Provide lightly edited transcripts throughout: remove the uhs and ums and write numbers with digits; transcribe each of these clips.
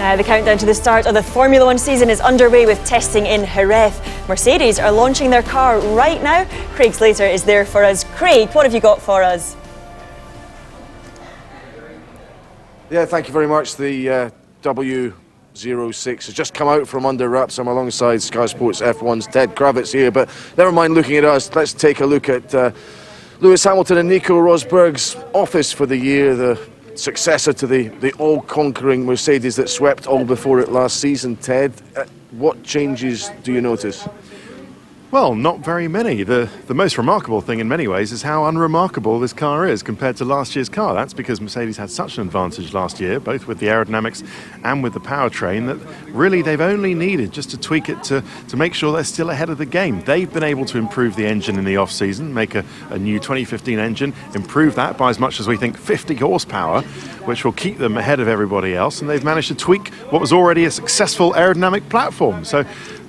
Now the countdown to the start of the Formula One season is underway with testing in Jerez. Mercedes are launching their car right now. Craig Slater is there for us. Craig, what have you got for us? Yeah, thank you very much. The W06 has just come out from under wraps. I'm alongside Sky Sports F1's Ted Kravitz here, but never mind looking at us. Let's take a look at Lewis Hamilton and Nico Rosberg's office for the year, the successor to the all-conquering Mercedes that swept all before it last season. Ted, what changes do you notice? Well, not very many. The most remarkable thing in many ways is how unremarkable this car is compared to last year's car. That's because Mercedes had such an advantage last year, both with the aerodynamics and with the powertrain, that really they've only needed just to tweak it to make sure they're still ahead of the game. They've been able to improve the engine in the off-season, make a new 2015 engine, improve that by as much as we think 50 horsepower, which will keep them ahead of everybody else, and they've managed to tweak what was already a successful aerodynamic platform. So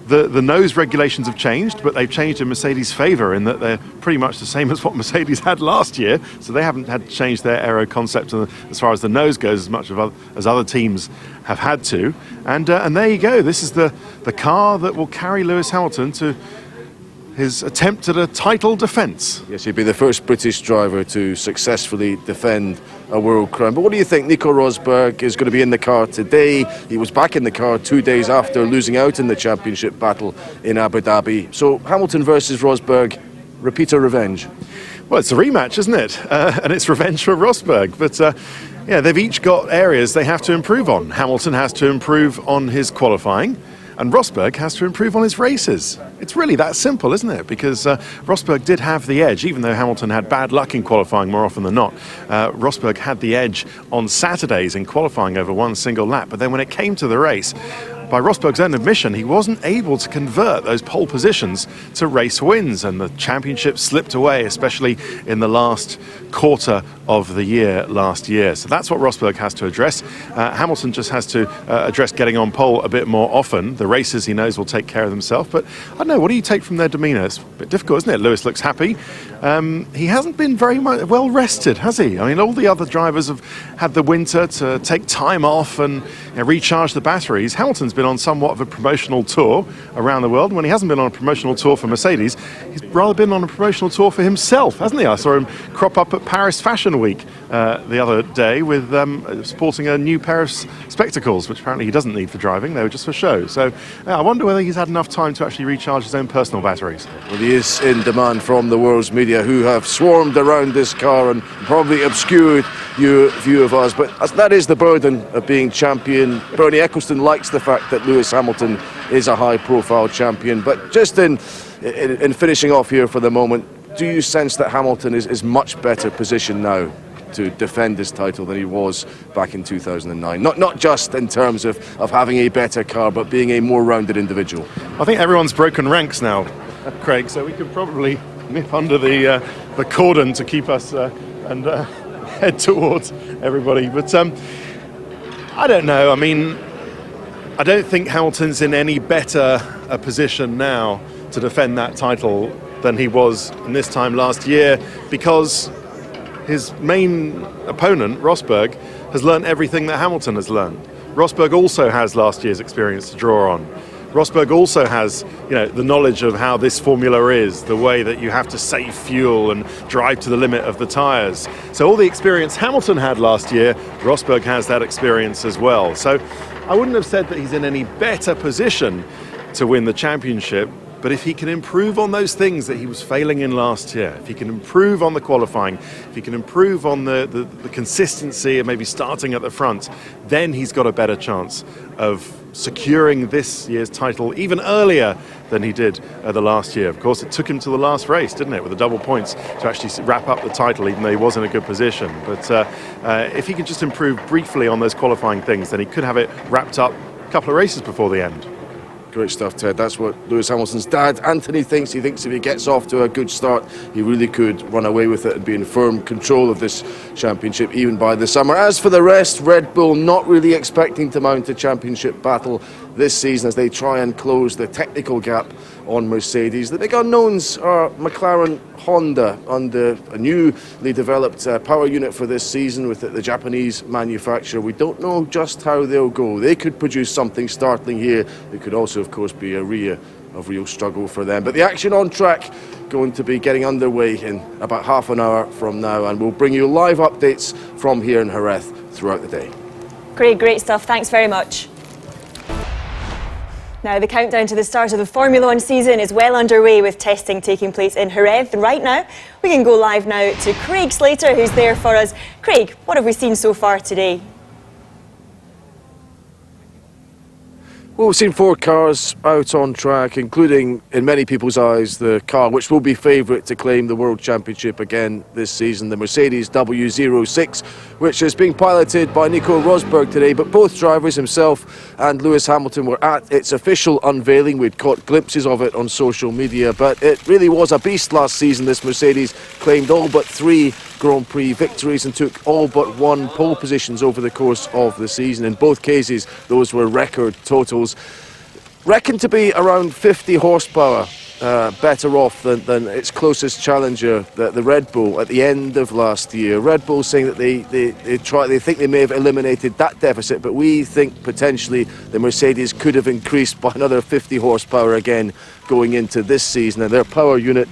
the nose regulations have changed, but they've changed in Mercedes' favour in that they're pretty much the same as what Mercedes had last year. So they haven't had to change their aero concept as far as the nose goes as much as other teams have had to. And there you go. This is the car that will carry Lewis Hamilton to his attempt at a title defence. Yes, he'd be the first British driver to successfully defend a world crown. But what do you think? Nico Rosberg is going to be in the car today. He was back in the car 2 days after losing out in the championship battle in Abu Dhabi. So Hamilton versus Rosberg, repeat or revenge? Well, it's a rematch, isn't it? And it's revenge for Rosberg. But yeah, they've each got areas they have to improve on. Hamilton has to improve on his qualifying, and Rosberg has to improve on his races. It's really that simple, isn't it? Because Rosberg did have the edge, even though Hamilton had bad luck in qualifying more often than not. Rosberg had the edge on Saturdays in qualifying over one single lap, but then when it came to the race, by Rosberg's own admission, he wasn't able to convert those pole positions to race wins, and the championship slipped away, especially in the last quarter of the year last year. So that's what Rosberg has to address. Hamilton just has to address getting on pole a bit more often. The races he knows will take care of themselves. But I don't know, what do you take from their demeanour? It's a bit difficult, isn't it? Lewis looks happy. He hasn't been very well rested, has he? I mean, all the other drivers have had the winter to take time off and recharge the batteries. Hamilton's been on somewhat of a promotional tour around the world. And when he hasn't been on a promotional tour for Mercedes, he's rather been on a promotional tour for himself, hasn't he? I saw him crop up at Paris Fashion Week the other day with sporting a new pair of spectacles, which apparently he doesn't need for driving. They were just for show. So I wonder whether he's had enough time to actually recharge his own personal batteries. Well, he is in demand from the world's media, who have swarmed around this car and probably obscured your view of us. But that is the burden of being champion. Bernie Ecclestone likes the fact that Lewis Hamilton is a high-profile champion. But just in finishing off here for the moment, do you sense that Hamilton is much better positioned now to defend his title than he was back in 2009? Not just in terms of having a better car, but being a more rounded individual. I think everyone's broken ranks now, Craig, so we could probably nip under the cordon to keep us and head towards everybody. But I don't know. I mean, I don't think Hamilton's in any better a position now to defend that title than he was in this time last year, because his main opponent, Rosberg, has learned everything that Hamilton has learned. Rosberg also has last year's experience to draw on. Rosberg also has, the knowledge of how this formula is, the way that you have to save fuel and drive to the limit of the tyres. So all the experience Hamilton had last year, Rosberg has that experience as well. So I wouldn't have said that he's in any better position to win the championship, but if he can improve on those things that he was failing in last year, if he can improve on the qualifying, if he can improve on the consistency of maybe starting at the front, then he's got a better chance of securing this year's title even earlier than he did the last year. Of course, it took him to the last race, didn't it, with the double points to actually wrap up the title, even though he was in a good position. But if he can just improve briefly on those qualifying things, then he could have it wrapped up a couple of races before the end. Great stuff, Ted. That's what Lewis Hamilton's dad, Anthony, thinks. He thinks if he gets off to a good start, he really could run away with it and be in firm control of this championship even by the summer. As for the rest, Red Bull not really expecting to mount a championship battle this season as they try and close the technical gap on Mercedes. The big unknowns are McLaren, Honda under a newly developed power unit for this season with the Japanese manufacturer. We don't know just how they'll go. They could produce something startling here. It could also, of course, be a real struggle for them. But the action on track going to be getting underway in about half an hour from now, and we'll bring you live updates from here in Jerez throughout the day. Craig, great stuff. Thanks very much. Now, the countdown to the start of the Formula One season is well underway with testing taking place in Jerez. Right now, we can go live now to Craig Slater, who's there for us. Craig, what have we seen so far today? Well, we've seen 4 cars out on track, including, in many people's eyes, the car which will be favourite to claim the World Championship again this season, the Mercedes W06, which is being piloted by Nico Rosberg today. But both drivers, himself and Lewis Hamilton, were at its official unveiling. We'd caught glimpses of it on social media, but it really was a beast last season. This Mercedes claimed all but 3 Grand Prix victories and took all but 1 pole positions over the course of the season. In both cases, those were record totals. Reckoned to be around 50 horsepower better off than its closest challenger, the Red Bull, at the end of last year. Red Bull saying that they think they may have eliminated that deficit, but we think potentially the Mercedes could have increased by another 50 horsepower again going into this season, and their power unit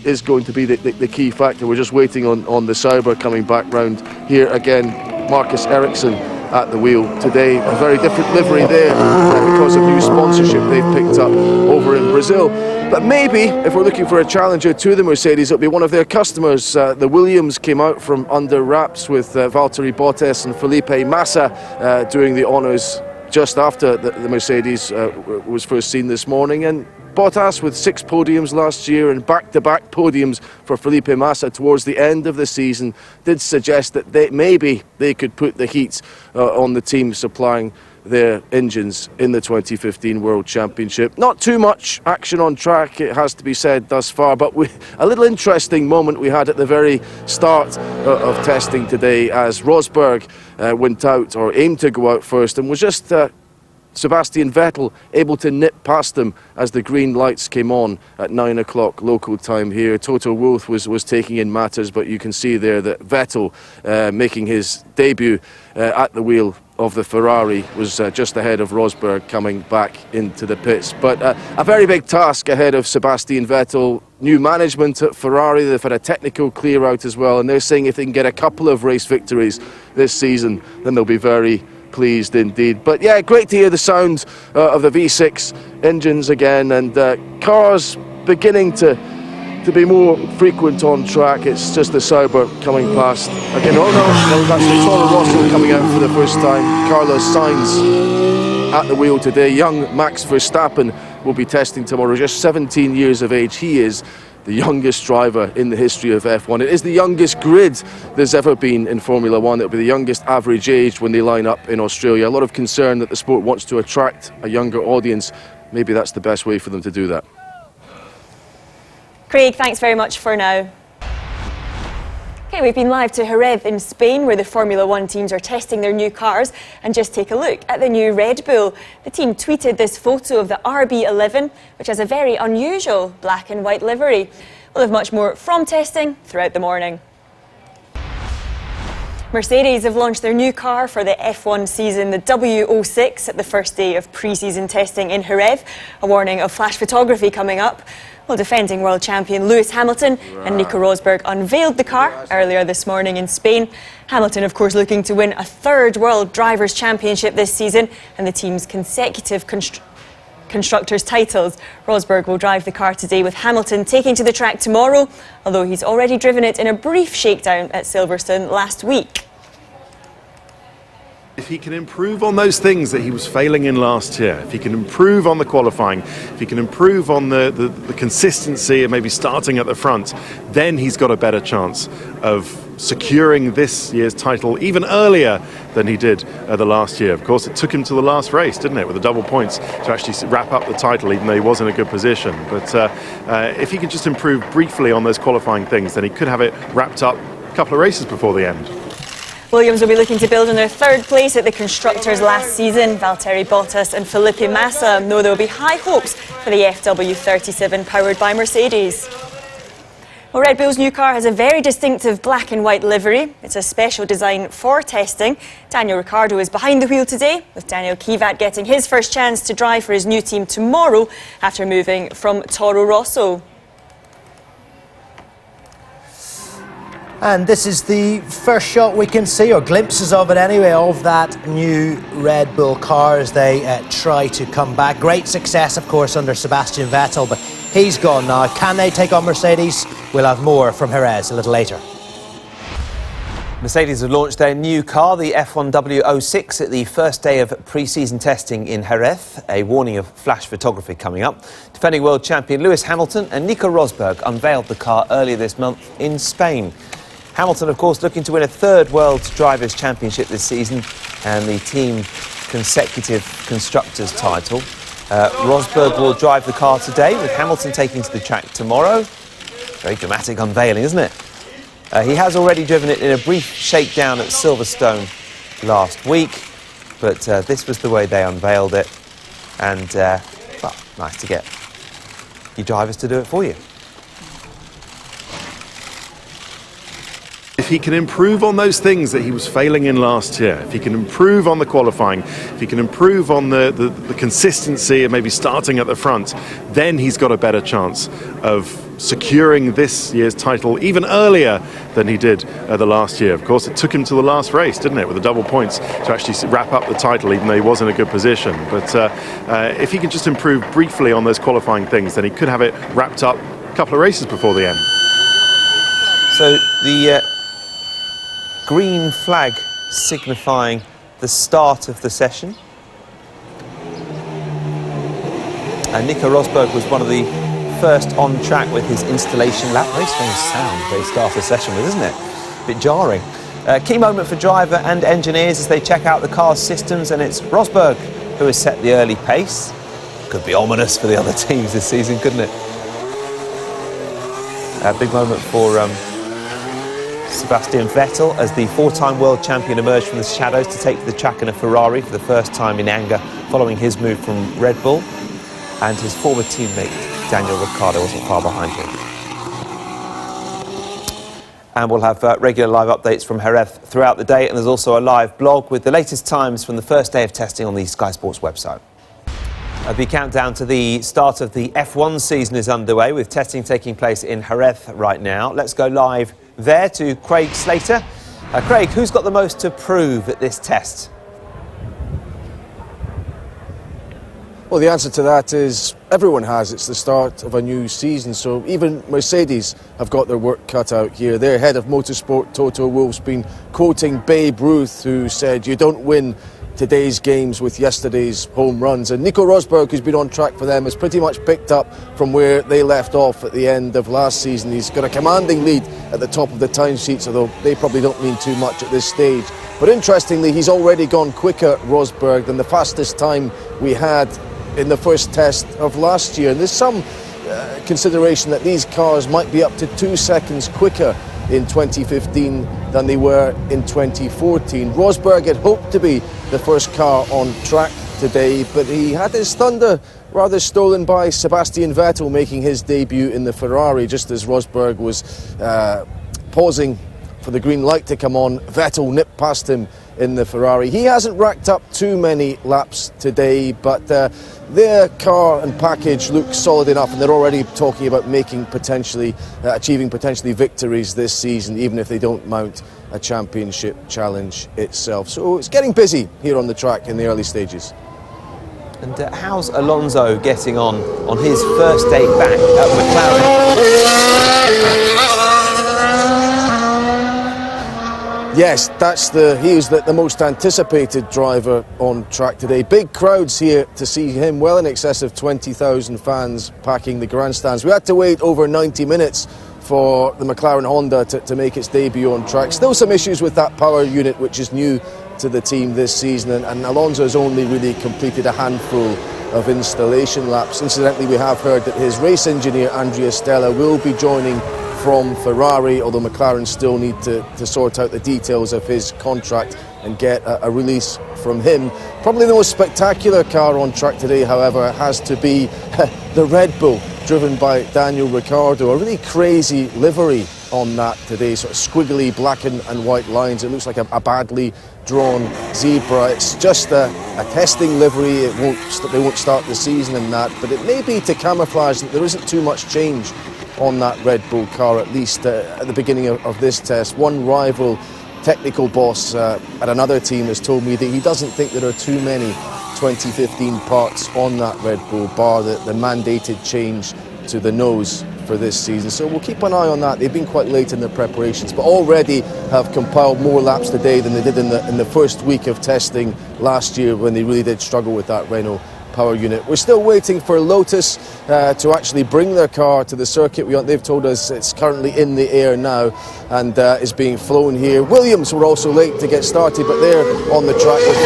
is going to be the key factor. We're just waiting on the Sauber coming back round here again. Marcus Ericsson at the wheel today. A very different livery there because of new sponsorship they've picked up over in Brazil. But maybe, if we're looking for a challenger to the Mercedes, it'll be one of their customers. The Williams came out from under wraps with Valtteri Bottas and Felipe Massa doing the honours just after the Mercedes was first seen this morning. And Bottas with 6 podiums last year and back-to-back podiums for Felipe Massa towards the end of the season did suggest that maybe they could put the heat on the team supplying their engines in the 2015 World Championship. Not too much action on track, it has to be said, thus far, but a little interesting moment we had at the very start of testing today as Rosberg went out, or aimed to go out first, and was just Sebastian Vettel able to nip past them as the green lights came on at 9 o'clock local time here. Toto Wolff was taking in matters, but you can see there that Vettel, making his debut at the wheel of the Ferrari, was just ahead of Rosberg coming back into the pits. But a very big task ahead of Sebastian Vettel. New management at Ferrari, they've had a technical clear out as well, and they're saying if they can get a couple of race victories this season, then they'll be very pleased indeed. But yeah, great to hear the sound of the V6 engines again, and cars beginning to be more frequent on track. It's just the Sauber coming past again. Oh no, that's Toro Rosso coming out for the first time. Carlos Sainz at the wheel today. Young Max Verstappen will be testing tomorrow, just 17 years of age. He is the youngest driver in the history of F1. It is the youngest grid there's ever been in Formula One. It'll be the youngest average age when they line up in Australia. A lot of concern that the sport wants to attract a younger audience. Maybe that's the best way for them to do that. Craig, thanks very much for now. Okay, we've been live to Jerez in Spain, where the Formula One teams are testing their new cars. And just take a look at the new Red Bull. The team tweeted this photo of the RB11, which has a very unusual black and white livery. We'll have much more from testing throughout the morning. Mercedes have launched their new car for the F1 season, the W06, at the first day of pre-season testing in Jerez. A warning of flash photography coming up. Well, defending world champion Lewis Hamilton and Nico Rosberg unveiled the car earlier this morning in Spain. Hamilton, of course, looking to win a 3rd World Drivers' Championship this season and the team's consecutive constructors' titles. Rosberg will drive the car today, with Hamilton taking to the track tomorrow, although he's already driven it in a brief shakedown at Silverstone last week. If he can improve on those things that he was failing in last year, if he can improve on the qualifying, if he can improve on the consistency and maybe starting at the front, then he's got a better chance of securing this year's title even earlier than he did the last year. Of course, it took him to the last race, didn't it, with the double points to actually wrap up the title, even though he was in a good position. But if he can just improve briefly on those qualifying things, then he could have it wrapped up a couple of races before the end. Williams will be looking to build on their third place at the Constructors last season. Valtteri Bottas and Felipe Massa know there will be high hopes for the FW37 powered by Mercedes. Well, Red Bull's new car has a very distinctive black and white livery. It's a special design for testing. Daniel Ricciardo is behind the wheel today, with Daniel Kvyat getting his first chance to drive for his new team tomorrow after moving from Toro Rosso. And this is the first shot we can see, or glimpses of it anyway, of that new Red Bull car as they try to come back. Great success, of course, under Sebastian Vettel, but he's gone now. Can they take on Mercedes? We'll have more from Jerez a little later. Mercedes have launched their new car, the F1W06, at the first day of pre-season testing in Jerez. A warning of flash photography coming up. Defending world champion Lewis Hamilton and Nico Rosberg unveiled the car earlier this month in Spain. Hamilton, of course, looking to win a third World Drivers' Championship this season and the team consecutive Constructors title. Rosberg will drive the car today, with Hamilton taking to the track tomorrow. Very dramatic unveiling, isn't it? He has already driven it in a brief shakedown at Silverstone last week, but this was the way they unveiled it. And, well, nice to get your drivers to do it for you. If he can improve on those things that he was failing in last year, if he can improve on the qualifying, if he can improve on the consistency of maybe starting at the front, then he's got a better chance of securing this year's title even earlier than he did the last year. Of course, it took him to the last race, didn't it, with the double points to actually wrap up the title, even though he was in a good position. But if he can just improve briefly on those qualifying things, then he could have it wrapped up a couple of races before the end. So the green flag signifying the start of the session. And Nico Rosberg was one of the first on track with his installation lap. Very strange sound they start the session with, isn't it? A bit jarring. Key moment for driver and engineers as they check out the car's systems, and it's Rosberg who has set the early pace. Could be ominous for the other teams this season, couldn't it? A big moment for Sebastian Vettel as the four-time world champion emerged from the shadows to take to the track in a Ferrari for the first time in anger following his move from Red Bull, and his former teammate Daniel Ricciardo wasn't far behind him. And we'll have regular live updates from Jerez throughout the day, and there's also a live blog with the latest times from the first day of testing on the Sky Sports website. The countdown to the start of the F1 season is underway, with testing taking place in Jerez right now. Let's go live there to Craig Slater. Craig, who's got the most to prove at this test? Well, the answer to that is everyone has. It's the start of a new season, so even Mercedes have got their work cut out here. Their head of motorsport, Toto Wolff's been quoting Babe Ruth, who said, "You don't win today's games with yesterday's home runs." And Nico Rosberg, who's been on track for them, has pretty much picked up from where they left off at the end of last season. He's got a commanding lead at the top of the timesheets, although they probably don't mean too much at this stage. But interestingly, he's already gone quicker, Rosberg, than the fastest time we had in the first test of last year. And there's some consideration that these cars might be up to 2 seconds quicker in 2015 than they were in 2014. Rosberg had hoped to be the first car on track today, but he had his thunder rather stolen by Sebastian Vettel making his debut in the Ferrari. Just as Rosberg was pausing for the green light to come on, Vettel nipped past him in the Ferrari. He hasn't racked up too many laps today, but their car and package looks solid enough, and they're already talking about making achieving potentially victories this season, even if they don't mount a championship challenge itself. So it's getting busy here on the track in the early stages. And how's Alonso getting on his first day back at McLaren? Yes, he is the most anticipated driver on track today. Big crowds here to see him, well in excess of 20,000 fans packing the grandstands. We had to wait over 90 minutes for the McLaren Honda to make its debut on track. Still some issues with that power unit, which is new to the team this season, and Alonso has only really completed a handful of installation laps. Incidentally, we have heard that his race engineer Andrea Stella will be joining from Ferrari, although McLaren still need to sort out the details of his contract and get a release from him. Probably the most spectacular car on track today, however, has to be the Red Bull, driven by Daniel Ricciardo. A really crazy livery on that today, sort of squiggly black and white lines. It looks like a badly drawn zebra. It's just a testing livery. They won't start the season in that, but it may be to camouflage that there isn't too much change on that Red Bull car, at least at the beginning of this test. One rival technical boss at another team has told me that he doesn't think there are too many 2015 parts on that Red Bull, bar the mandated change to the nose for this season. So we'll keep an eye on that. They've been quite late in their preparations, but already have compiled more laps today than they did in the first week of testing last year, when they really did struggle with that Renault power unit. We're still waiting for Lotus to actually bring their car to the circuit. They've told us it's currently in the air now and is being flown here. Williams were also late to get started, but they're on the track with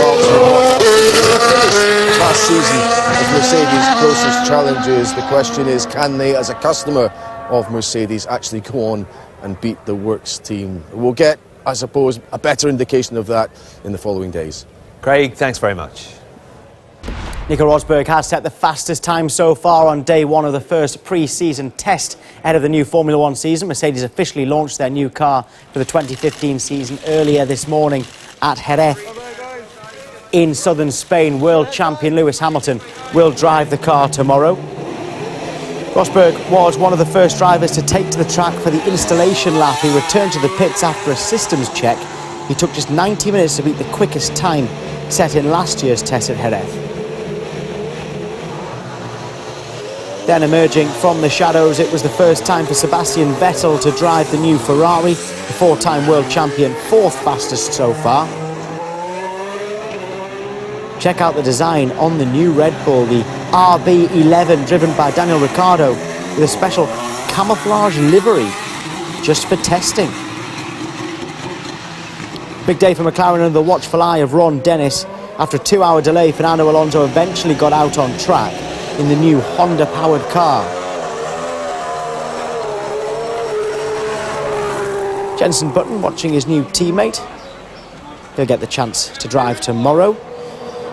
last season as Mercedes' closest challengers. The question is, can they, as a customer of Mercedes, actually go on and beat the Works team? We'll get, I suppose, a better indication of that in the following days. Craig, thanks very much. Nico Rosberg has set the fastest time so far on day one of the first pre-season test ahead of the new Formula One season. Mercedes officially launched their new car for the 2015 season earlier this morning at Jerez in southern Spain. World champion Lewis Hamilton will drive the car tomorrow. Rosberg was one of the first drivers to take to the track for the installation lap. He returned to the pits after a systems check. He took just 90 minutes to beat the quickest time set in last year's test at Jerez. Then emerging from the shadows, it was the first time for Sebastian Vettel to drive the new Ferrari, the four-time world champion, fourth fastest so far. Check out the design on the new Red Bull, the RB11, driven by Daniel Ricciardo, with a special camouflage livery just for testing. Big day for McLaren under the watchful eye of Ron Dennis. After a 2-hour delay, Fernando Alonso eventually got out on track in the new Honda-powered car. Jenson Button watching his new teammate. He'll get the chance to drive tomorrow.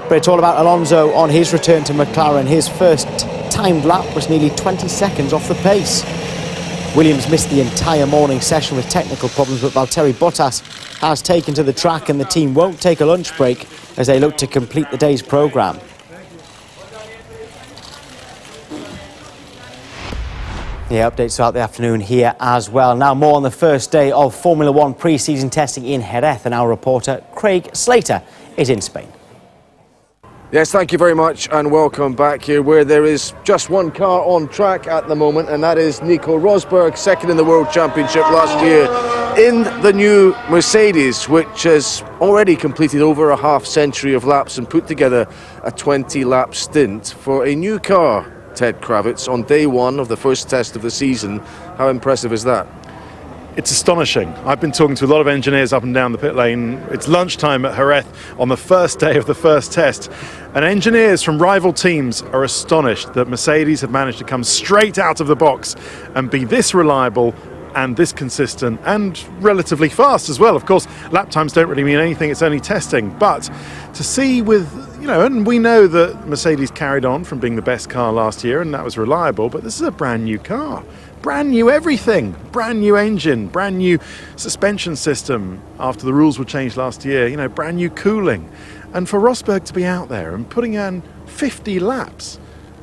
But it's all about Alonso on his return to McLaren. His first timed lap was nearly 20 seconds off the pace. Williams missed the entire morning session with technical problems, but Valtteri Bottas has taken to the track, and the team won't take a lunch break as they look to complete the day's programme. Yeah, updates throughout the afternoon here as well. Now more on the first day of Formula One pre-season testing in Jerez, and our reporter Craig Slater is in Spain. Yes, thank you very much and welcome back here, where there is just one car on track at the moment, and that is Nico Rosberg, second in the World Championship last year in the new Mercedes, which has already completed over a half-century of laps and put together a 20-lap stint for a new car. Ted Kravitz, on day one of the first test of the season. How impressive is that? It's astonishing. I've been talking to a lot of engineers up and down the pit lane. It's lunchtime at Jerez on the first day of the first test, and engineers from rival teams are astonished that Mercedes have managed to come straight out of the box and be this reliable and this consistent and relatively fast as well. Of course, lap times don't really mean anything, it's only testing, but to see with, and we know that Mercedes carried on from being the best car last year, and that was reliable, but this is a brand new car. Brand new everything, brand new engine, brand new suspension system after the rules were changed last year, brand new cooling. And for Rosberg to be out there and putting in 50 laps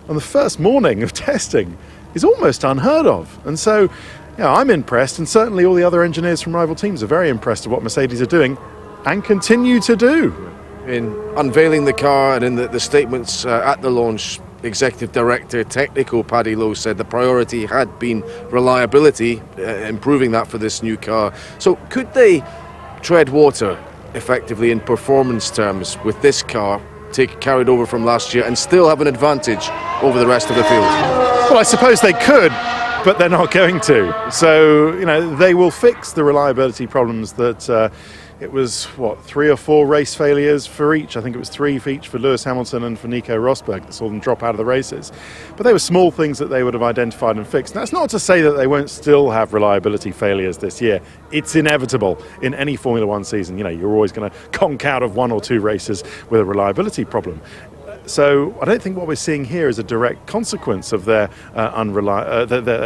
on the first morning of testing is almost unheard of. And so, I'm impressed, and certainly all the other engineers from rival teams are very impressed with what Mercedes are doing and continue to do. In unveiling the car and in the statements at the launch, Executive Director Technical Paddy Lowe said the priority had been reliability, improving that for this new car. So could they tread water effectively in performance terms with this car carried over from last year and still have an advantage over the rest of the field? Well, I suppose they could, but they're not going to. So, they will fix the reliability problems that it was, what, 3 or 4 race failures for each. I think it was 3 for each for Lewis Hamilton and for Nico Rosberg that saw them drop out of the races. But they were small things that they would have identified and fixed. That's not to say that they won't still have reliability failures this year. It's inevitable in any Formula One season. You know, you're always going to conk out of 1 or 2 races with a reliability problem. So I don't think what we're seeing here is a direct consequence of their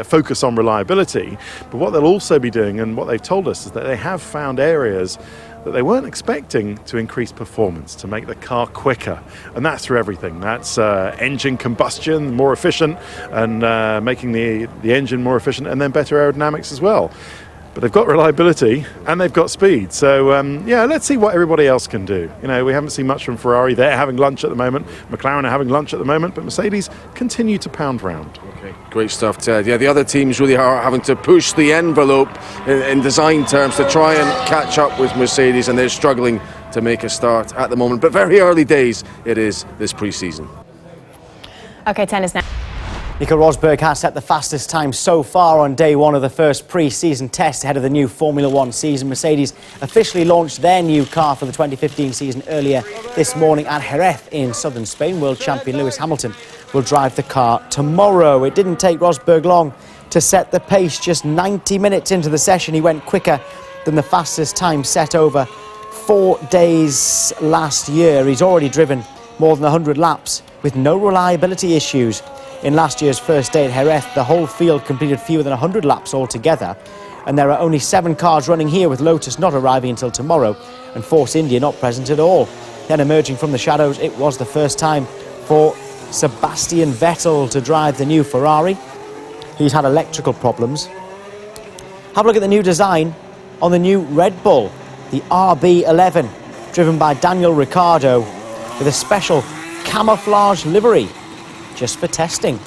focus on reliability. But what they'll also be doing, and what they've told us, is that they have found areas that they weren't expecting to increase performance, to make the car quicker. And that's through everything. That's engine combustion, more efficient, and making the engine more efficient, and then better aerodynamics as well. But they've got reliability and they've got speed. So, yeah, let's see what everybody else can do. You know, we haven't seen much from Ferrari. They're having lunch at the moment. McLaren are having lunch at the moment. But Mercedes continue to pound round. Okay, great stuff, Ted. Yeah, the other teams really are having to push the envelope in design terms to try and catch up with Mercedes, and they're struggling to make a start at the moment. But very early days it is this pre-season. OK, tennis now. Nico Rosberg has set the fastest time so far on day 1 of the first pre-season test ahead of the new Formula One season. Mercedes officially launched their new car for the 2015 season earlier this morning at Jerez in southern Spain. World champion Lewis Hamilton will drive the car tomorrow. It didn't take Rosberg long to set the pace. Just 90 minutes into the session, he went quicker than the fastest time set over 4 days last year. He's already driven more than 100 laps with no reliability issues. In last year's first day at Jerez, the whole field completed fewer than 100 laps altogether. And there are only 7 cars running here, with Lotus not arriving until tomorrow and Force India not present at all. Then emerging from the shadows, it was the first time for Sebastian Vettel to drive the new Ferrari. He's had electrical problems. Have a look at the new design on the new Red Bull, the RB11, driven by Daniel Ricciardo, with a special camouflage livery just for testing.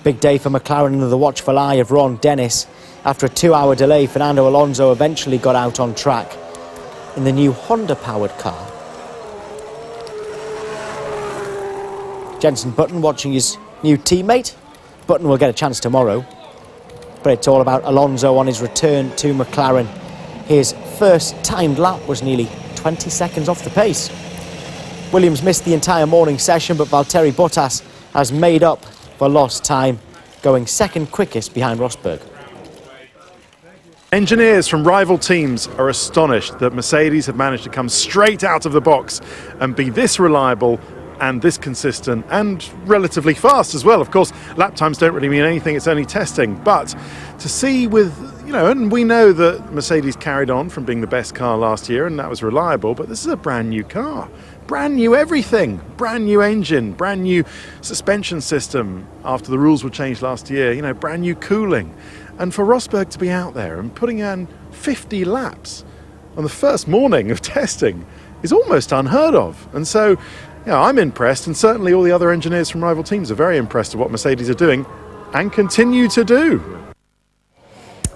Big day for McLaren under the watchful eye of Ron Dennis. After a 2-hour delay, Fernando Alonso eventually got out on track in the new Honda-powered car. Jenson Button watching his new teammate. Button will get a chance tomorrow, but it's all about Alonso on his return to McLaren. His first timed lap was nearly 20 seconds off the pace. Williams missed the entire morning session, but Valtteri Bottas has made up for lost time, going second quickest behind Rosberg. Engineers from rival teams are astonished that Mercedes have managed to come straight out of the box and be this reliable and this consistent and relatively fast as well. Of course, lap times don't really mean anything, it's only testing. But to see with, you know, and we know that Mercedes carried on from being the best car last year, and that was reliable, but this is a brand new car. Brand new everything, brand new engine, brand new suspension system after the rules were changed last year, you know, brand new cooling. And for Rosberg to be out there and putting in 50 laps on the first morning of testing is almost unheard of. And so, you know, I'm impressed, and certainly all the other engineers from rival teams are very impressed with what Mercedes are doing and continue to do.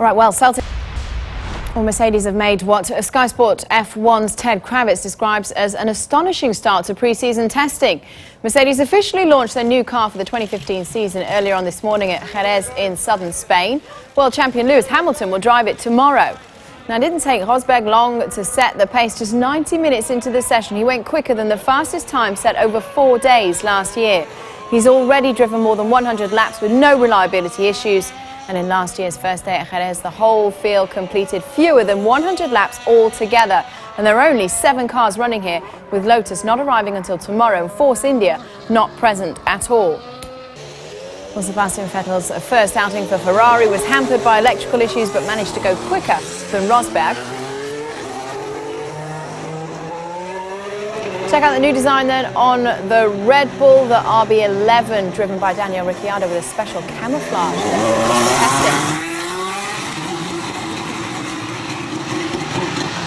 All right, well, Mercedes have made what Sky Sports F1's Ted Kravitz describes as an astonishing start to pre-season testing. Mercedes officially launched their new car for the 2015 season earlier on this morning at Jerez in southern Spain. World champion Lewis Hamilton will drive it tomorrow. Now, it didn't take Rosberg long to set the pace. Just 90 minutes into the session, he went quicker than the fastest time set over 4 days last year. He's already driven more than 100 laps with no reliability issues. And in last year's first day at Jerez, the whole field completed fewer than 100 laps altogether. And there are only 7 cars running here, with Lotus not arriving until tomorrow and Force India not present at all. Well, Sebastian Vettel's first outing for Ferrari was hampered by electrical issues, but managed to go quicker than Rosberg. Check out the new design then on the Red Bull, the RB11, driven by Daniel Ricciardo with a special camouflage testing.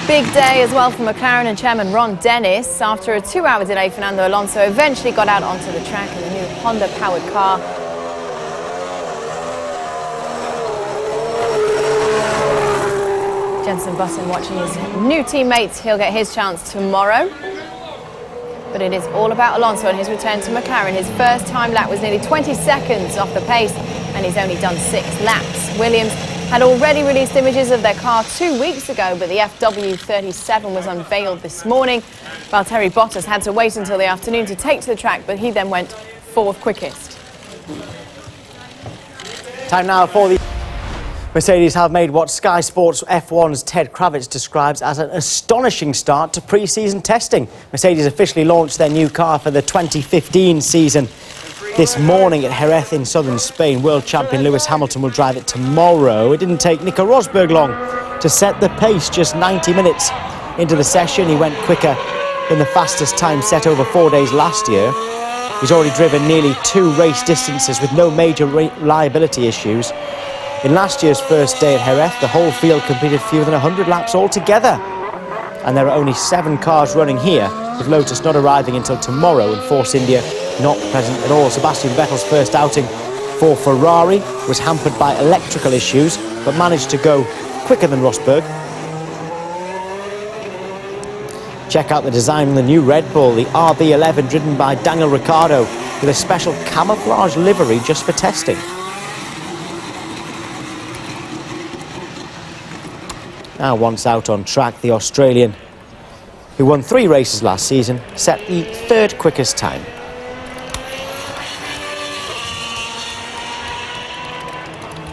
Big day as well for McLaren and chairman Ron Dennis. After a 2-hour delay, Fernando Alonso eventually got out onto the track in the new Honda-powered car. Jenson Button watching his new teammates. He'll get his chance tomorrow. But it is all about Alonso and his return to McLaren. His first time lap was nearly 20 seconds off the pace, and he's only done 6 laps. Williams had already released images of their car 2 weeks ago, but the FW37 was unveiled this morning. Valtteri Bottas had to wait until the afternoon to take to the track, but he then went fourth quickest. Time now for the... Mercedes have made what Sky Sports F1's Ted Kravitz describes as an astonishing start to pre-season testing. Mercedes officially launched their new car for the 2015 season this morning at Jerez in southern Spain. World champion Lewis Hamilton will drive it tomorrow. It didn't take Nico Rosberg long to set the pace. Just 90 minutes into the session, he went quicker than the fastest time set over 4 days last year. He's already driven nearly 2 race distances with no major reliability issues. In last year's first day at Jerez, the whole field completed fewer than 100 laps altogether. And there are only 7 cars running here, with Lotus not arriving until tomorrow and Force India not present at all. Sebastian Vettel's first outing for Ferrari was hampered by electrical issues, but managed to go quicker than Rosberg. Check out the design of the new Red Bull, the RB11, driven by Daniel Ricciardo, with a special camouflage livery just for testing. Now, once out on track, the Australian, who won 3 races last season, set the 3rd quickest time.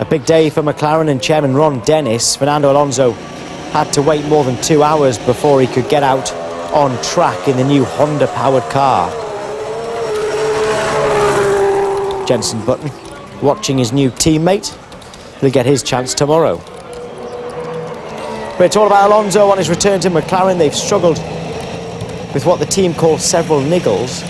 A big day for McLaren and chairman Ron Dennis. Fernando Alonso had to wait more than 2 hours before he could get out on track in the new Honda-powered car. Jenson Button watching his new teammate. He'll get his chance tomorrow. But it's all about Alonso on his return to McLaren. They've struggled with what the team calls several niggles.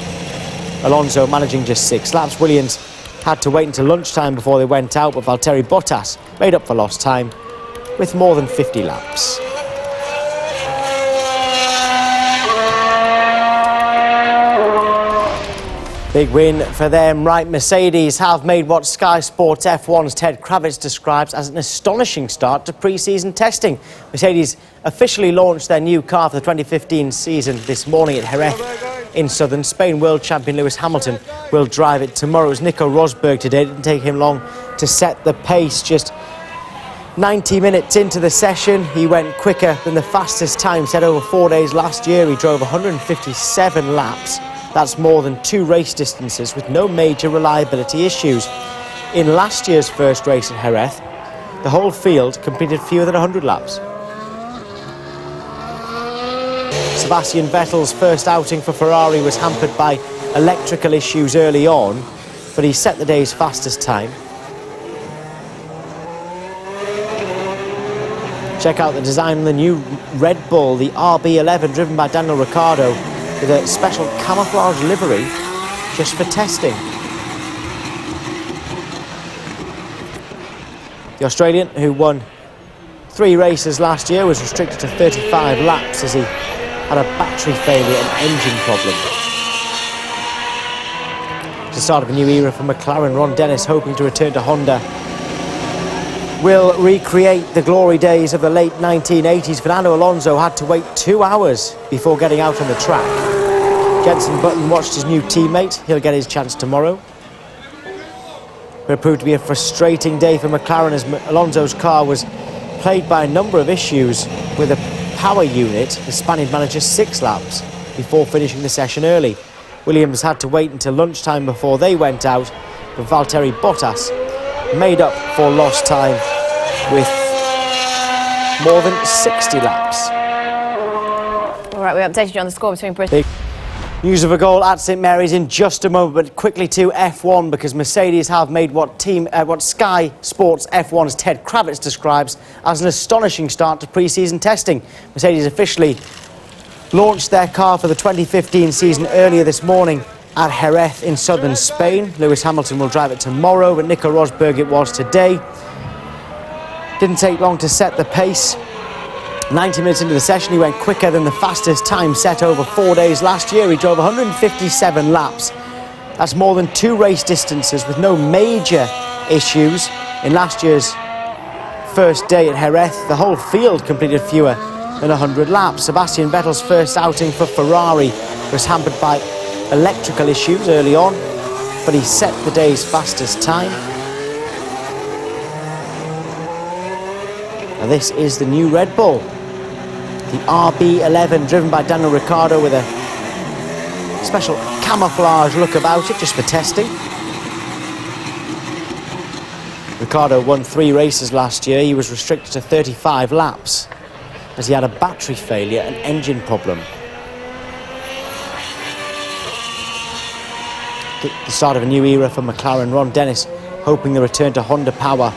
Alonso managing just 6 laps. Williams had to wait until lunchtime before they went out, but Valtteri Bottas made up for lost time with more than 50 laps. Big win for them, right? Mercedes have made what Sky Sports F1's Ted Kravitz describes as an astonishing start to pre-season testing. Mercedes officially launched their new car for the 2015 season this morning at Jerez in southern Spain. World champion Lewis Hamilton will drive it tomorrow. It was Nico Rosberg today. It didn't take him long to set the pace. Just 90 minutes into the session, he went quicker than the fastest time set over 4 days last year. He drove 157 laps. That's more than 2 race distances with no major reliability issues. In last year's first race at Jerez, the whole field completed fewer than 100 laps. Sebastian Vettel's first outing for Ferrari was hampered by electrical issues early on, but he set the day's fastest time. Check out the design of the new Red Bull, the RB11, driven by Daniel Ricciardo, with a special camouflage livery just for testing. The Australian, who won 3 races last year, was restricted to 35 laps as he had a battery failure and engine problem. It's the start of a new era for McLaren. Ron Dennis, hoping to return to Honda, will recreate the glory days of the late 1980s. Fernando Alonso had to wait 2 hours before getting out on the track. Jenson Button watched his new teammate. He'll get his chance tomorrow. It proved to be a frustrating day for McLaren as Alonso's car was plagued by a number of issues with a power unit. The Spaniard managed just 6 laps before finishing the session early. Williams had to wait until lunchtime before they went out, but Valtteri Bottas made up for lost time with more than 60 laps. All right, we updated you on the score between Britain. News of a goal at St Mary's in just a moment, but quickly to F1 because Mercedes have made what Sky Sports F1's Ted Kravitz describes as an astonishing start to pre-season testing. Mercedes officially launched their car for the 2015 season earlier this morning at Jerez in southern Spain. Lewis Hamilton will drive it tomorrow, but Nico Rosberg it was today. Didn't take long to set the pace. 90 minutes into the session, he went quicker than the fastest time set over 4 days last year. He drove 157 laps. That's more than 2 race distances with no major issues. In last year's first day at Jerez, the whole field completed fewer than 100 laps. Sebastian Vettel's first outing for Ferrari was hampered by electrical issues early on, but he set the day's fastest time. Now this is the new Red Bull, the RB11, driven by Daniel Ricciardo, with a special camouflage look about it, just for testing. Ricciardo won 3 races last year. He was restricted to 35 laps as he had a battery failure and engine problem. The start of a new era for McLaren. Ron Dennis hoping the return to Honda power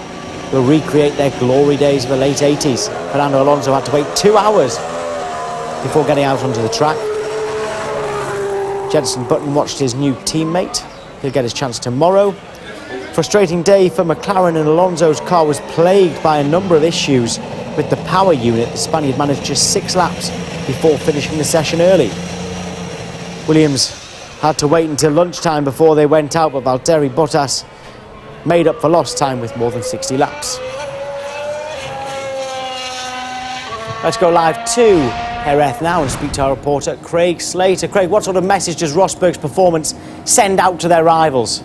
will recreate their glory days of the late 80s. Fernando Alonso had to wait 2 hours before getting out onto the track. Jenson Button watched his new teammate. He'll get his chance tomorrow. Frustrating day for McLaren, and Alonso's car was plagued by a number of issues with the power unit. The Spaniard managed just 6 laps before finishing the session early. Williams had to wait until lunchtime before they went out, but Valtteri Bottas made up for lost time with more than 60 laps. Let's go live to Jerez now and speak to our reporter Craig Slater. Craig, what sort of message does Rosberg's performance send out to their rivals?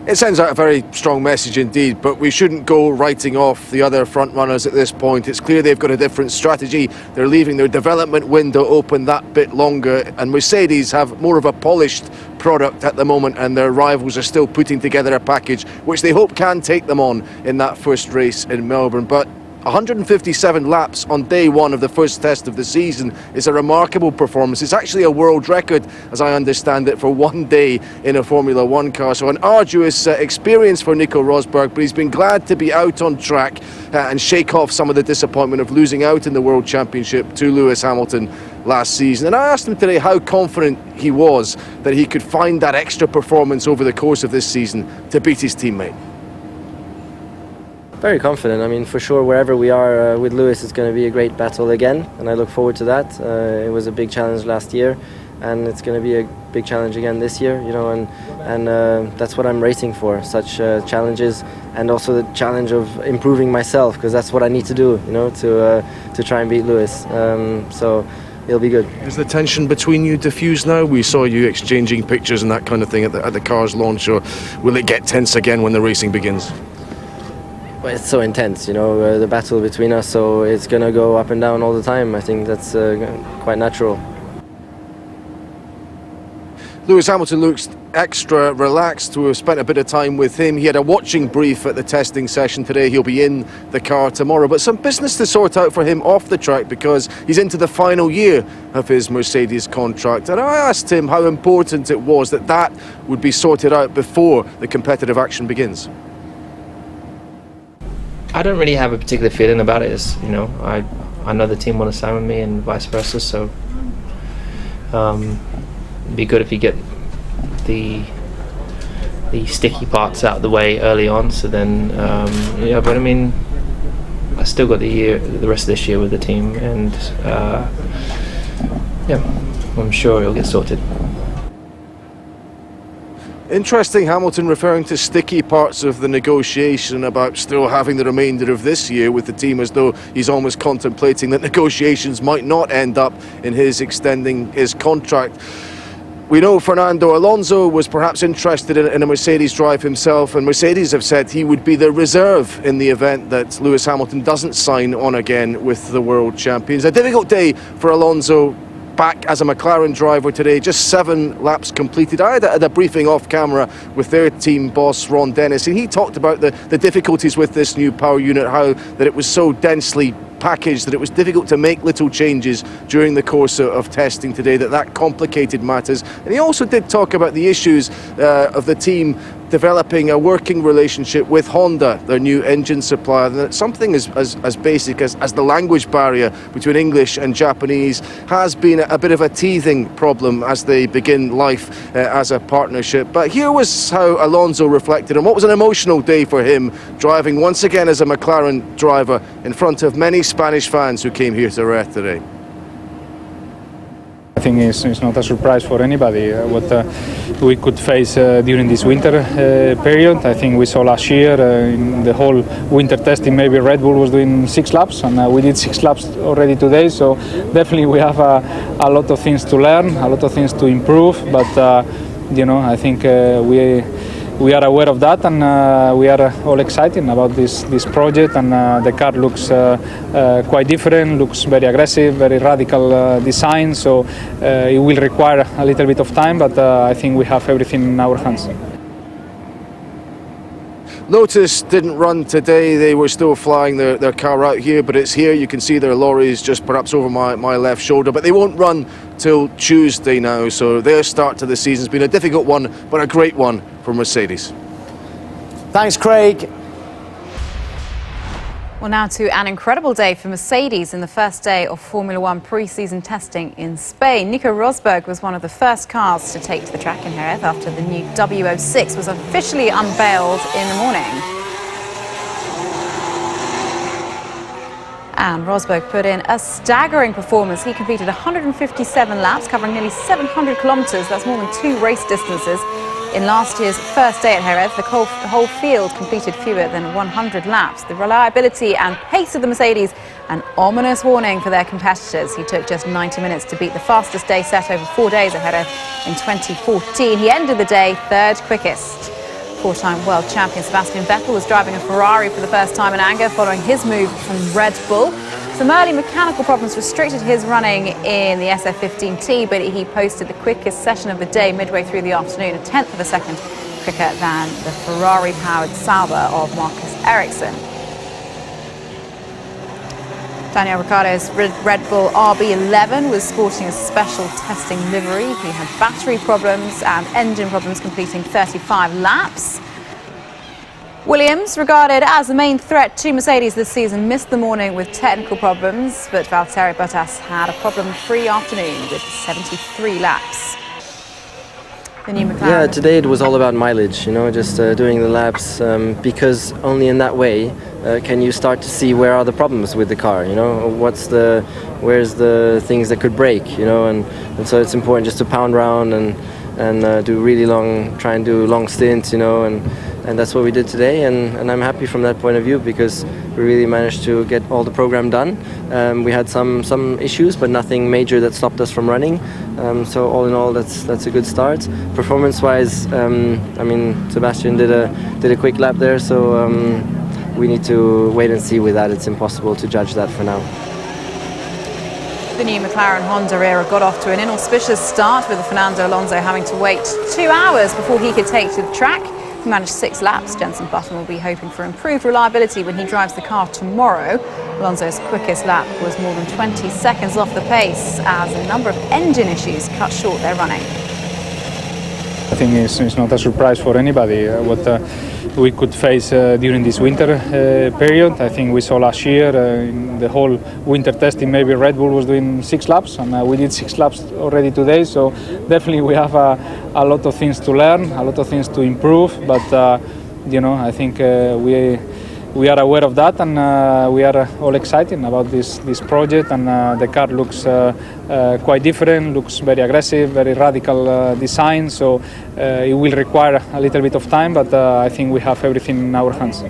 It sends out a very strong message indeed, but we shouldn't go writing off the other front runners at this point. It's clear they've got a different strategy. They're leaving their development window open that bit longer, and Mercedes have more of a polished product at the moment, and their rivals are still putting together a package which they hope can take them on in that first race in Melbourne. But 157 laps on day one of the first test of the season is a remarkable performance. It's actually a world record, as I understand it, for one day in a Formula One car. So an arduous experience for Nico Rosberg, but he's been glad to be out on track and shake off some of the disappointment of losing out in the World Championship to Lewis Hamilton last season. And I asked him today how confident he was that he could find that extra performance over the course of this season to beat his teammate. Very confident. I mean, for sure, wherever we are with Lewis, it's going to be a great battle again, and I look forward to that. It was a big challenge last year, and it's going to be a big challenge again this year. You know, and that's what I'm racing for. Such challenges, and also the challenge of improving myself, because that's what I need to do. You know, to try and beat Lewis. So it'll be good. Is the tension between you diffused now? We saw you exchanging pictures and that kind of thing at the car's launch, or will it get tense again when the racing begins? Well, it's so intense, you know, the battle between us, so it's going to go up and down all the time. I think that's quite natural. Lewis Hamilton looks extra relaxed. We've spent a bit of time with him. He had a watching brief at the testing session today. He'll be in the car tomorrow, but some business to sort out for him off the track, because he's into the final year of his Mercedes contract. And I asked him how important it was that that would be sorted out before the competitive action begins. I don't really have a particular feeling about it. As you know, I know the team want to sign with me and vice versa. So it'd be good if you get the sticky parts out of the way early on. So then, yeah. But I mean, I still got the rest of this year with the team, and yeah, I'm sure it'll get sorted. Interesting, Hamilton referring to sticky parts of the negotiation about still having the remainder of this year with the team, as though he's almost contemplating that negotiations might not end up in his extending his contract. We know Fernando Alonso was perhaps interested in a Mercedes drive himself, and Mercedes have said he would be the reserve in the event that Lewis Hamilton doesn't sign on again with the world champions. A difficult day for Alonso, back as a McLaren driver today, just 7 laps completed. I had a briefing off camera with their team boss Ron Dennis, and he talked about the difficulties with this new power unit, how that it was so densely packaged that it was difficult to make little changes during the course of testing today, that complicated matters. And he also did talk about the issues of the team developing a working relationship with Honda, their new engine supplier. And it's something as basic as the language barrier between English and Japanese has been a bit of a teething problem as they begin life as a partnership. But here was how Alonso reflected on what was an emotional day for him, driving once again as a McLaren driver in front of many Spanish fans who came here to Jerez today. I think it's not a surprise for anybody what we could face during this winter period. I think we saw last year in the whole winter testing, maybe Red Bull was doing 6 laps, and we did 6 laps already today. So definitely we have a lot of things to learn, a lot of things to improve. But you know, I think we are aware of that, and we are all excited about this project. And the car looks quite different, looks very aggressive, very radical design. So it will require a little bit of time, but I think we have everything in our hands. Lotus didn't run today. They were still flying their car out here, but it's here. You can see their lorries just perhaps over my left shoulder, but they won't run till Tuesday now. So their start to the season has been a difficult one, but a great one for Mercedes. Thanks, Craig. Well, now to an incredible day for Mercedes in the first day of Formula One pre-season testing in Spain. Nico Rosberg was one of the first cars to take to the track in Jerez after the new W06 was officially unveiled in the morning. And Rosberg put in a staggering performance. He completed 157 laps, covering nearly 700 kilometres. That's more than 2 race distances. In last year's first day at Jerez, the whole field completed fewer than 100 laps. The reliability and pace of the Mercedes, an ominous warning for their competitors. He took just 90 minutes to beat the fastest day set over 4 days at Jerez in 2014. He ended the day third quickest. Four-time world champion Sebastian Vettel was driving a Ferrari for the first time in anger following his move from Red Bull. Some early mechanical problems restricted his running in the SF15T, but he posted the quickest session of the day midway through the afternoon, a tenth of a second quicker than the Ferrari-powered Sauber of Marcus Ericsson. Daniel Ricciardo's Red Bull RB11 was sporting a special testing livery. He had battery problems and engine problems, completing 35 laps. Williams, regarded as the main threat to Mercedes this season, missed the morning with technical problems, but Valtteri Bottas had a problem-free afternoon with 73 laps. The new McLaren. Yeah, today it was all about mileage, just doing the laps, because only in that way can you start to see where are the problems with the car, where's the things that could break, and so it's important just to pound around and do really try and do long stints, and that's what we did today, and I'm happy from that point of view because we really managed to get all the program done. We had some issues, but nothing major that stopped us from running. So all in all, that's a good start. Performance-wise, Sebastian did a quick lap there, so we need to wait and see with that. It's impossible to judge that for now. The new McLaren Honda era got off to an inauspicious start, with Fernando Alonso having to wait 2 hours before he could take to the track. He managed 6 laps. Jenson Button will be hoping for improved reliability when he drives the car tomorrow. Alonso's quickest lap was more than 20 seconds off the pace as a number of engine issues cut short their running. I think it's not a surprise for anybody what we could face during this winter period. I think we saw last year in the whole winter testing, maybe Red Bull was doing 6 laps, and we did 6 laps already today. So definitely we have a lot of things to learn, a lot of things to improve. But I think we are aware of that, and we are all excited about this project. And the car looks quite different, looks very aggressive, very radical design. So it will require a little bit of time, but I think we have everything in our hands.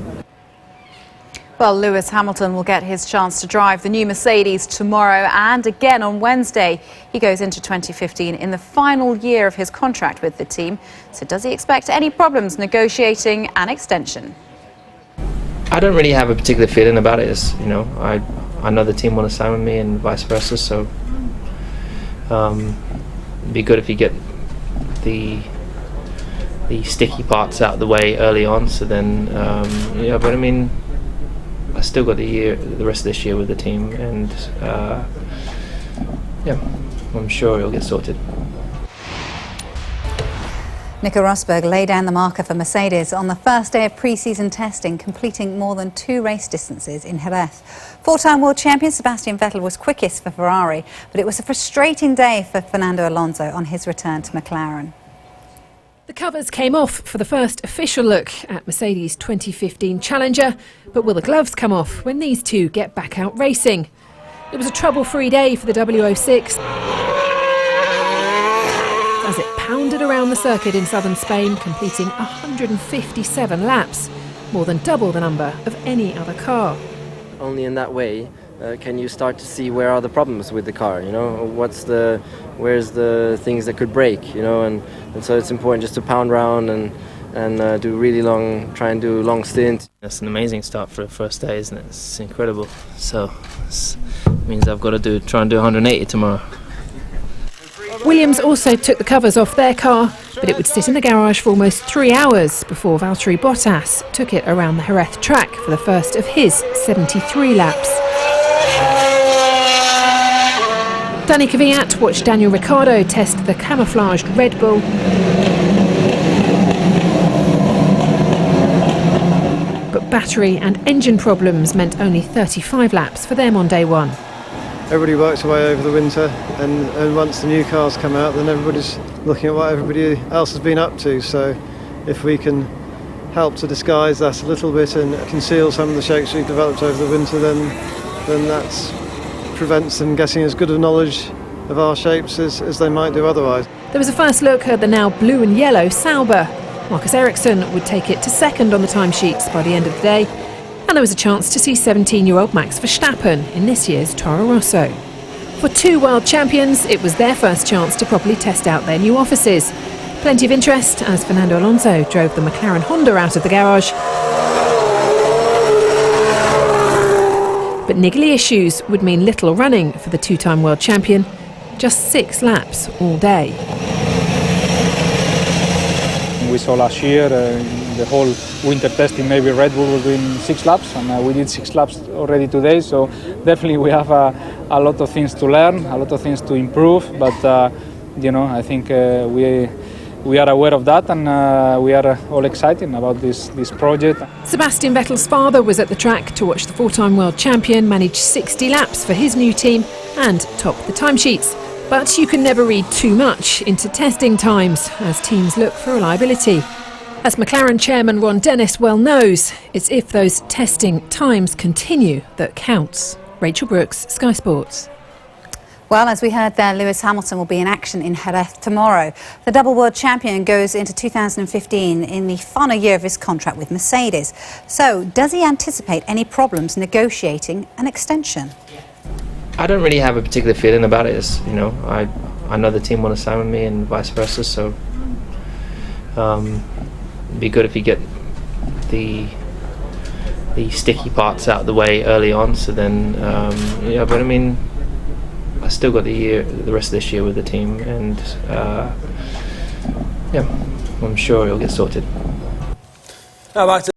Well, Lewis Hamilton will get his chance to drive the new Mercedes tomorrow and again on Wednesday. He goes into 2015 in the final year of his contract with the team. So does he expect any problems negotiating an extension? I don't really have a particular feeling about it. I know the team want to sign with me and vice versa, so it'd be good if you get the sticky parts out of the way early on. So then, but I still got the rest of this year with the team, and I'm sure it'll get sorted. Nico Rosberg laid down the marker for Mercedes on the first day of pre-season testing, completing more than 2 race distances in Jerez. 4-time world champion Sebastian Vettel was quickest for Ferrari, but it was a frustrating day for Fernando Alonso on his return to McLaren. The covers came off for the first official look at Mercedes' 2015 Challenger, but will the gloves come off when these two get back out racing? It was a trouble-free day for the W06 as it pounded around the circuit in southern Spain, completing 157 laps, more than double the number of any other car. Only in that way can you start to see where are the problems with the car, where's the things that could break, and so it's important just to pound around and try and do long stints. That's an amazing start for the first day, isn't it? It's incredible. So it means I've got to try and do 180 tomorrow. Williams also took the covers off their car, but it would sit in the garage for almost 3 hours before Valtteri Bottas took it around the Jerez track for the first of his 73 laps. Danny Kvyat watched Daniel Ricciardo test the camouflaged Red Bull. But battery and engine problems meant only 35 laps for them on day one. Everybody works away over the winter, and once the new cars come out, then everybody's looking at what everybody else has been up to. So if we can help to disguise that a little bit and conceal some of the shapes we've developed over the winter, then that prevents them getting as good a knowledge of our shapes as they might do otherwise. There was a first look at the now blue and yellow Sauber. Marcus Ericsson would take it to second on the timesheets by the end of the day. And there was a chance to see 17-year-old Max Verstappen in this year's Toro Rosso. For two world champions, it was their first chance to properly test out their new offices. Plenty of interest as Fernando Alonso drove the McLaren Honda out of the garage. But niggly issues would mean little running for the two-time world champion. Just 6 laps all day. We saw last year the whole winter testing, maybe Red Bull was doing 6 laps, and we did 6 laps already today. So definitely we have a lot of things to learn, a lot of things to improve. But I think we are aware of that, and we are all excited about this project. Sebastian Vettel's father was at the track to watch the 4-time world champion manage 60 laps for his new team and top the timesheets. But you can never read too much into testing times as teams look for reliability. As McLaren chairman Ron Dennis well knows, it's if those testing times continue that counts. Rachel Brooks, Sky Sports. Well, as we heard there, Lewis Hamilton will be in action in Jerez tomorrow. The double world champion goes into 2015 in the final year of his contract with Mercedes. So, does he anticipate any problems negotiating an extension? I don't really have a particular feeling about it. I know the team want to sign with me and vice versa, so it'd be good if you get the sticky parts out of the way early on. So then, but I mean, I still got the rest of this year with the team, and I'm sure it'll get sorted. Now back to